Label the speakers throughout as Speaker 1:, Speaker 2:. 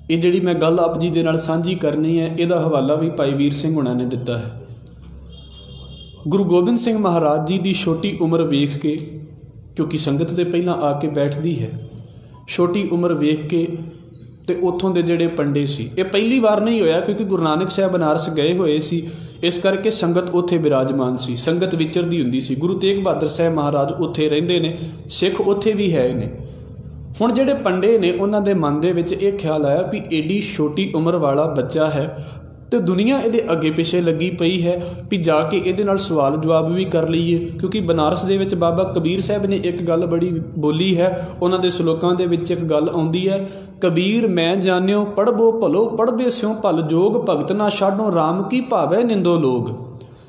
Speaker 1: ਇਹ ਜਿਹੜੀ मैं गल आप जी दे नाल सांझी करनी है, ਇਹਦਾ हवाला भी भाई वीर सिंह हुणां ने दिता है। गुरु गोबिंद सिंह महाराज जी की छोटी उम्र वेख के, क्योंकि संगत से पहला आके बैठती है, छोटी उम्र वेख के तो उत्थों के जोड़े पंडे सी, ये पहली बार नहीं होया क्योंकि गुरु नानक साहब बनारस गए हुए सी, इस करके संगत उत्थे विराजमान सी, संगत विचरदी हुंदी सी। गुरु तेग बहादुर साहब महाराज उत्थे रहिंदे ने, सिख उत्थे भी है ने। हुण जिहड़े पंडे ने उन्हां दे मन दे विच इह ख्याल आया भी एडी छोटी उम्र वाला बच्चा है तो दुनिया ये अगे पिछे लगी पई है भी जाके ये नाल सवाल जवाब भी कर लीए, क्योंकि बनारस दे विच बाबा कबीर साहब ने एक गल बड़ी बोली है, उन्हां दे श्लोकां दे विच एक गल आउंदी है, कबीर मैं जानियो पढ़बो भलो पढ़बे स्यों भल जोग, भगत ना छाडो राम की भावै निंदो लोग।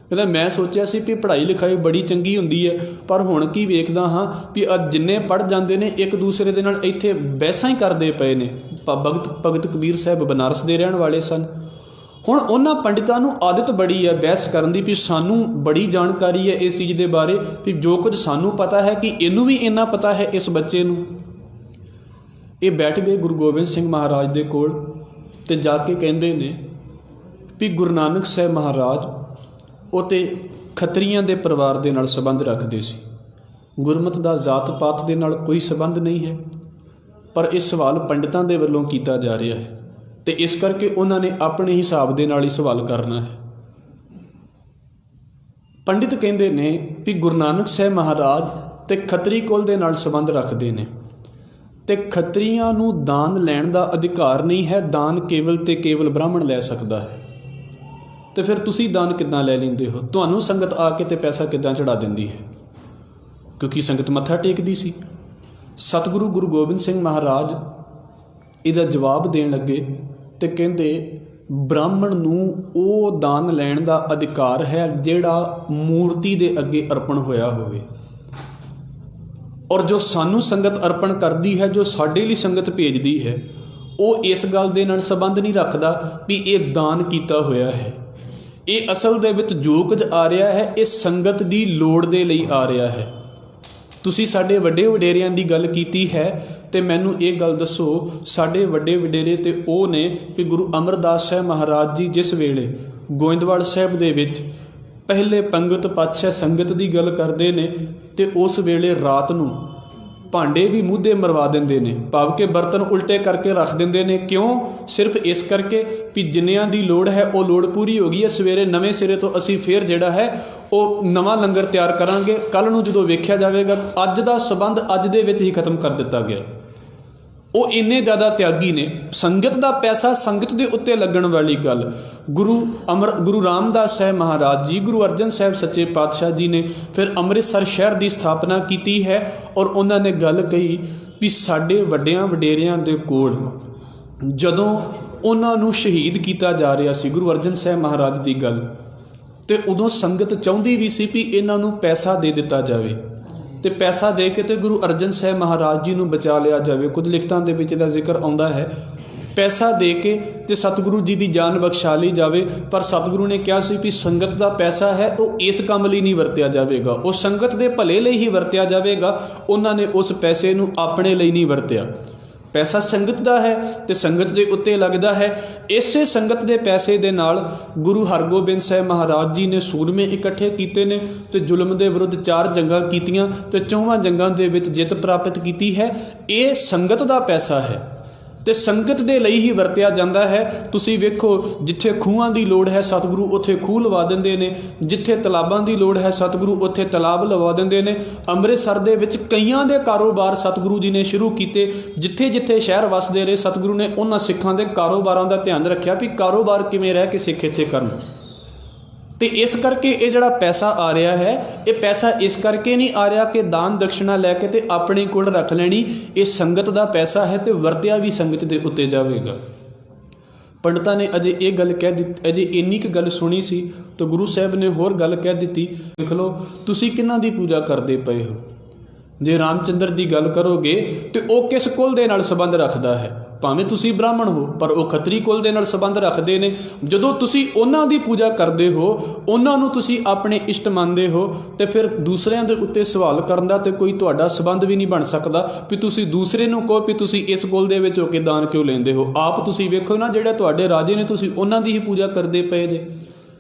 Speaker 1: कहता मैं सोचा सी भी पढ़ाई लिखाई बड़ी चंगी हुंदी है, पर हुण की वेखदा हाँ भी जिन्ने पढ़ जाते हैं एक दूसरे दे नाल इत्थे बहसां ही करदे पए ने। भगत कबीर साहब बनारस दे रहण वाले सन। हुण उन्हां पंडितां नूं आदत बड़ी है बहस करन दी भी सानूं बड़ी जानकारी है इस चीज़ दे बारे, भी जो कुछ सानूं पता है कि इनू भी इन्ना पता है इस बच्चे नूं। ये बैठ गए गुरु गोबिंद सिंह महाराज दे कोल ते जाके कहंदे ने भी गुरु नानक साहब महाराज वो तो खत्रियां दे परिवार दे नाल संबंध रखते सी, गुरमत दा जात पात दे नाल कोई संबंध नहीं है, पर इस सवाल पंडितां दे वल्लों कीता जा रहा है तो इस करके उन्होंने अपने हिसाब दे नाल ही सवाल करना है। पंडित कहते ने भी गुरु नानक साहब महाराज ते खत्री कुल दे नाल संबंध रखते हैं ते खत्रियां नूं दान लैण दा अधिकार नहीं है, दान केवल ते केवल ब्राह्मण लै सकदा है। तो फिर तुसी दान किद्दां लै लैंदे हो, तुहानूं संगत आके ते पैसा किद्दां चढ़ा दिंदी है, क्योंकि संगत मत्था टेकदी सी। सतगुरु गुरु गोबिंद सिंह महाराज इहदा जवाब देण लगे ते कहंदे ब्राह्मण नूं वो दान लैण दा अधिकार है जिहड़ा मूर्ति दे अगे अर्पण होया होवे, और जो सानू संगत अर्पण करदी है, जो साडे लई संगत भेजदी है, वो इस गल दे नाल संबंध नहीं रखदा भी ये दान कीता होया है। ये असल दे विच जो कुछ आ रहा है ये संगत दी लोड़ दे लई आ रहा है। तुसी साडे वड्डे वडेरियां दी गल कीती है ते मैनू ये गल दसो, साडे वड्डे वडेरे ते ओ ने भी गुरु अमरदास साहब महाराज जी जिस वेले गोइंदवाल साहब दे विच पहले पंगत पातशाह संगत दी गल करदे ने ते उस वेले रात नूं भांडे भी मूधे मरवा देंदे ने, भाव के बर्तन उल्टे करके रख देंदे ने। क्यों? सिर्फ इस करके भी जिन्नियां दी लोड़ है वो लोड़ पूरी हो गई है, सवेरे नवें सिरे तो असी फिर जिहड़ा है वो नवां लंगर तैयार करांगे, कल नूं जदों वेख्या जावेगा अज दा संबंध अज दे विच ही खत्म कर दिता गया। वो इन्ने ज़्यादा त्यागी ने, संगत का पैसा संगत के उत्ते लगन वाली गल। गुरु रामदास साहब महाराज जी, गुरु अर्जन साहब सच्चे पातशाह जी ने फिर अमृतसर शहर की स्थापना की है, और उन्होंने गल कही भी साडे वड्डियां वडेरियां दे कोल जदों उन्होंने शहीद किया जा रहा सी गुरु अर्जन साहब महाराज की गल, तो उदों संगत चाहती भी सी भी इन्हां नूं पैसा दे दिता जाए, तो पैसा दे के तो गुरु अर्जन साहब महाराज जी नूं बचा लिया जाए। कुछ लिखतां दे विच इहदा जिक्र आउंदा है, पैसा दे के तो सतगुरु जी की जान बख्शा ली जाए, पर सतगुरु ने कहा सी भी संगत का पैसा है वो इस काम लई नहीं वरत्या जाएगा, वो संगत के भले लई ही वरत्या जाएगा। उन्होंने उस पैसे नूं अपने लई नहीं वरत्या, पैसा संगत का है तो संगत के उत्ते लगता है। इसे संगत के पैसे दे नाल गुरु हरगोबिंद साहब महाराज जी ने सूरमे इकट्ठे किए ने तो जुल्म के विरुद्ध 4 जंगां कीतियां तो 4 जंगां दे विच जित प्राप्त की है। ये संगत का पैसा है तो संगत दे लई ही वरत्या जाता है। तुसी वेखो जिथे खूहां की लोड़ है सतगुरु उत्थे खूह लवा देंदे ने, जिथे तलाबां की लोड़ है सतगुरु उत्थे तलाब लवा देंदे ने। अमृतसर दे विच कईयां दे कारोबार सतगुरु जी ने शुरू किए, जिथे जिथे शहर वसदे रहे सतगुरु ने उन्हां सिखां दे कारोबारां दा ध्यान रखिया भी कारोबार किवें रह के सिख इत्थे करन। तो इस करके ये जड़ा पैसा आ रहा है ये पैसा इस करके नहीं आ रहा कि दान दक्षिणा लैके तो अपने कोल रख लैनी, ये संगत का पैसा है तो वरत्या भी संगत के उत्ते जाएगा। पंडितां ने अजे ये गल कह दी, अजे इन्नी क गल सुनी सी तो गुरु साहब ने होर गल कह दी, देख लो तुसी किन्हां दी पूजा करते पे हो, जे रामचंद्र की गल करोगे तो वह किस कुल दे नाल संबंध रखता है, ਭਾਵੇਂ ਤੁਸੀਂ ਬ੍ਰਾਹਮਣ ਹੋ ਪਰ ਉਹ ਖੱਤਰੀ ਕੁਲ ਦੇ ਨਾਲ ਸੰਬੰਧ ਰੱਖਦੇ ਨੇ। ਜਦੋਂ ਤੁਸੀਂ ਉਹਨਾਂ ਦੀ ਪੂਜਾ ਕਰਦੇ ਹੋ, ਉਹਨਾਂ ਨੂੰ ਤੁਸੀਂ ਆਪਣੇ ਇਸ਼ਟ ਮੰਨਦੇ ਹੋ, ਤੇ ਫਿਰ ਦੂਸਰਿਆਂ ਦੇ ਉੱਤੇ ਸਵਾਲ ਕਰਨ ਦਾ ਤੇ ਕੋਈ ਤੁਹਾਡਾ ਸੰਬੰਧ ਵੀ ਨਹੀਂ ਬਣ ਸਕਦਾ ਵੀ ਤੁਸੀਂ ਦੂਸਰੇ ਨੂੰ ਕਹੋ ਵੀ ਤੁਸੀਂ ਇਸ ਕੁਲ ਦੇ ਵਿੱਚ ਹੋ ਕੇ ਦਾਨ ਕਿਉਂ ਲੈਂਦੇ ਹੋ। ਆਪ ਤੁਸੀਂ ਵੇਖੋ ਨਾ, ਜਿਹੜੇ ਤੁਹਾਡੇ ਰਾਜੇ ਨੇ ਤੁਸੀਂ ਉਹਨਾਂ ਦੀ ਹੀ ਪੂਜਾ ਕਰਦੇ ਪਏ ਜੇ।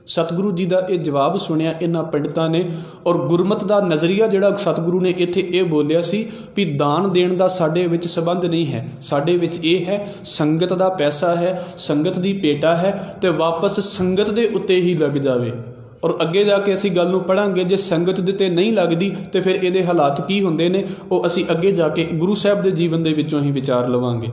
Speaker 1: ਸਤਿਗੁਰੂ ਜੀ ਦਾ ਇਹ ਜਵਾਬ ਸੁਣਿਆ ਇਹਨਾਂ ਪੰਡਤਾਂ ਨੇ, ਔਰ ਗੁਰਮਤ ਦਾ ਨਜ਼ਰੀਆ ਜਿਹੜਾ ਸਤਿਗੁਰੂ ਨੇ ਇੱਥੇ ਇਹ ਬੋਲਿਆ ਸੀ ਵੀ ਦਾਨ ਦੇਣ ਦਾ ਸਾਡੇ ਵਿੱਚ ਸੰਬੰਧ ਨਹੀਂ ਹੈ, ਸਾਡੇ ਵਿੱਚ ਇਹ ਹੈ ਸੰਗਤ ਦਾ ਪੈਸਾ ਹੈ, ਸੰਗਤ ਦੀ ਭੇਟਾ ਹੈ, ਤੇ ਵਾਪਸ ਸੰਗਤ ਦੇ ਉੱਤੇ ਹੀ ਲੱਗ ਜਾਵੇ। ਔਰ ਅੱਗੇ ਜਾ ਕੇ ਅਸੀਂ ਗੱਲ ਨੂੰ ਪੜ੍ਹਾਂਗੇ, ਜੇ ਸੰਗਤ ਦੇ ਤੇ ਨਹੀਂ ਲੱਗਦੀ ਤੇ ਫਿਰ ਇਹਦੇ ਹਾਲਾਤ ਕੀ ਹੁੰਦੇ ਨੇ, ਉਹ ਅਸੀਂ ਅੱਗੇ ਜਾ ਕੇ ਗੁਰੂ ਸਾਹਿਬ ਦੇ ਜੀਵਨ ਦੇ ਵਿੱਚੋਂ ਹੀ ਵਿਚਾਰ ਲਵਾਂਗੇ।